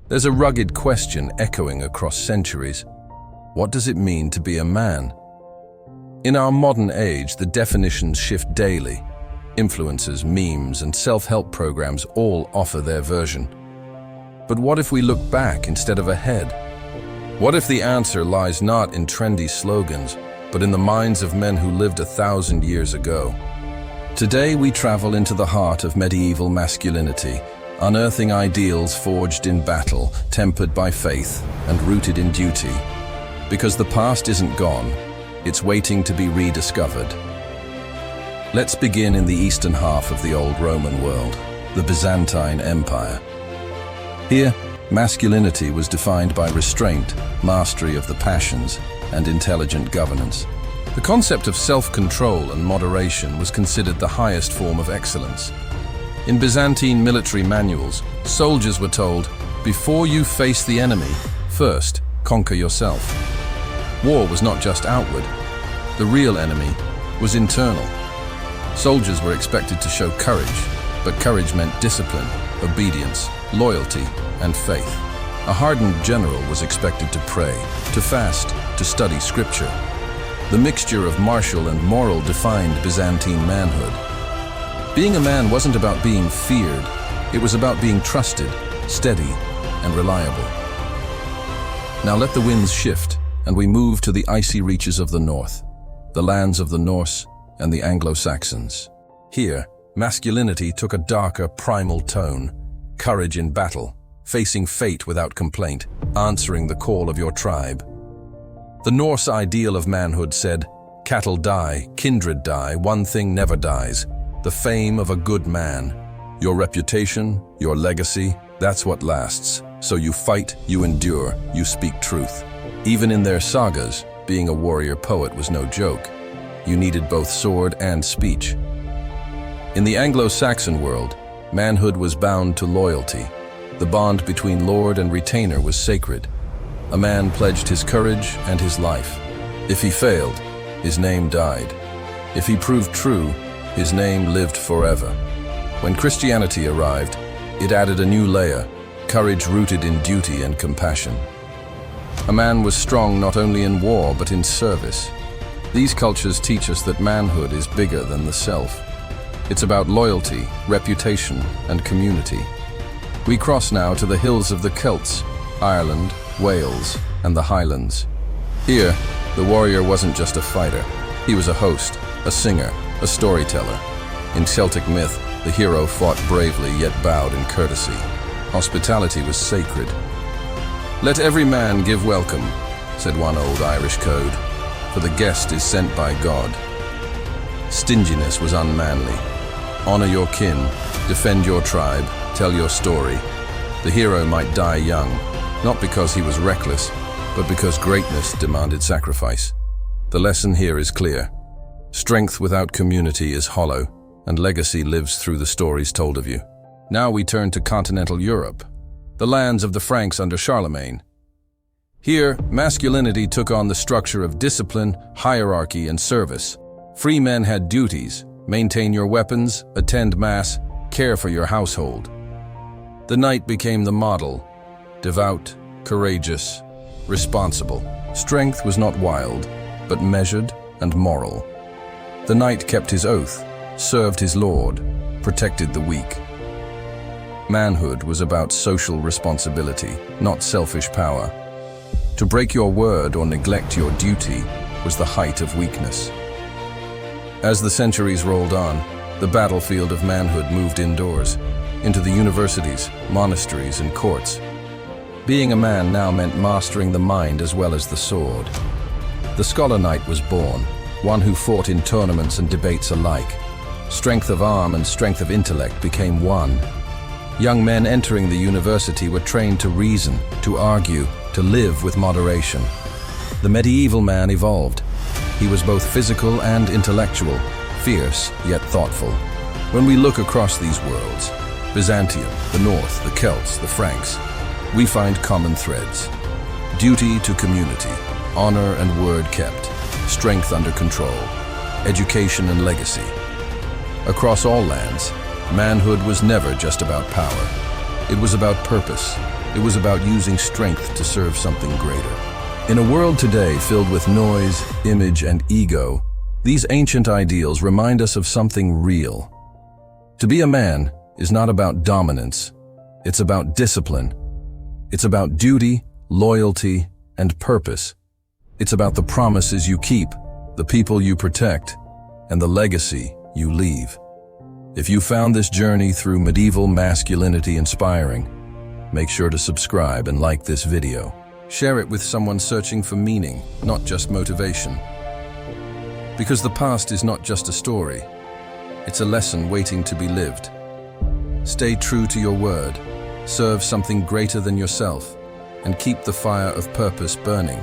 There's a rugged question echoing across centuries. What does it mean to be a man? In our modern age, the definitions shift daily. Influencers, memes, and self-help programs all offer their version. But what if we look back instead of ahead? What if the answer lies not in trendy slogans, but in the minds of men who lived 1,000 years ago? Today we travel into the heart of medieval masculinity, unearthing ideals forged in battle, tempered by faith, and rooted in duty. Because the past isn't gone, it's waiting to be rediscovered. Let's begin in the eastern half of the old Roman world, the Byzantine Empire. Here, masculinity was defined by restraint, mastery of the passions, and intelligent governance. The concept of self-control and moderation was considered the highest form of excellence. In Byzantine military manuals, soldiers were told, before you face the enemy, first conquer yourself. War was not just outward. The real enemy was internal. Soldiers were expected to show courage, but courage meant discipline, obedience, loyalty, and faith. A hardened general was expected to pray, to fast, to study scripture. The mixture of martial and moral defined Byzantine manhood. Being a man wasn't about being feared, it was about being trusted, steady, and reliable. Now let the winds shift, and we move to the icy reaches of the north, the lands of the Norse and the Anglo-Saxons. Here, masculinity took a darker, primal tone, courage in battle, facing fate without complaint, answering the call of your tribe. The Norse ideal of manhood said, cattle die, kindred die, one thing never dies, the fame of a good man. Your reputation, your legacy, that's what lasts. So you fight, you endure, you speak truth. Even in their sagas, being a warrior poet was no joke. You needed both sword and speech. In the Anglo-Saxon world, manhood was bound to loyalty. The bond between lord and retainer was sacred. A man pledged his courage and his life. If he failed, his name died. If he proved true, his name lived forever. When Christianity arrived, it added a new layer, courage rooted in duty and compassion. A man was strong not only in war but in service. These cultures teach us that manhood is bigger than the self. It's about loyalty, reputation, and community. We cross now to the hills of the Celts, Ireland, Wales, and the Highlands. Here, the warrior wasn't just a fighter. He was a host, a singer, a storyteller. In Celtic myth, the hero fought bravely yet bowed in courtesy. Hospitality was sacred. Let every man give welcome, said one old Irish code, for the guest is sent by God. Stinginess was unmanly. Honor your kin, defend your tribe, tell your story. The hero might die young, not because he was reckless, but because greatness demanded sacrifice. The lesson here is clear. Strength without community is hollow, and legacy lives through the stories told of you. Now we turn to continental Europe, the lands of the Franks under Charlemagne. Here, masculinity took on the structure of discipline, hierarchy, and service. Free men had duties: maintain your weapons, attend mass, care for your household. The knight became the model. Devout, courageous, responsible. Strength was not wild, but measured and moral. The knight kept his oath, served his lord, protected the weak. Manhood was about social responsibility, not selfish power. To break your word or neglect your duty was the height of weakness. As the centuries rolled on, the battlefield of manhood moved indoors, into the universities, monasteries, and courts. Being a man now meant mastering the mind as well as the sword. The scholar knight was born, one who fought in tournaments and debates alike. Strength of arm and strength of intellect became one. Young men entering the university were trained to reason, to argue, to live with moderation. The medieval man evolved. He was both physical and intellectual, fierce yet thoughtful. When we look across these worlds, Byzantium, the North, the Celts, the Franks, we find common threads. Duty to community, honor and word kept, strength under control, education and legacy. Across all lands, manhood was never just about power. It was about purpose, It was about using strength to serve something greater. In a world today filled with noise, image, and ego, these ancient ideals remind us of something real. To be a man is not about dominance. It's about discipline. It's about duty, loyalty, and purpose. It's about the promises you keep, the people you protect, and the legacy you leave. If you found this journey through medieval masculinity inspiring, make sure to subscribe and like this video. Share it with someone searching for meaning, not just motivation. Because the past is not just a story, it's a lesson waiting to be lived. Stay true to your word, serve something greater than yourself, and keep the fire of purpose burning.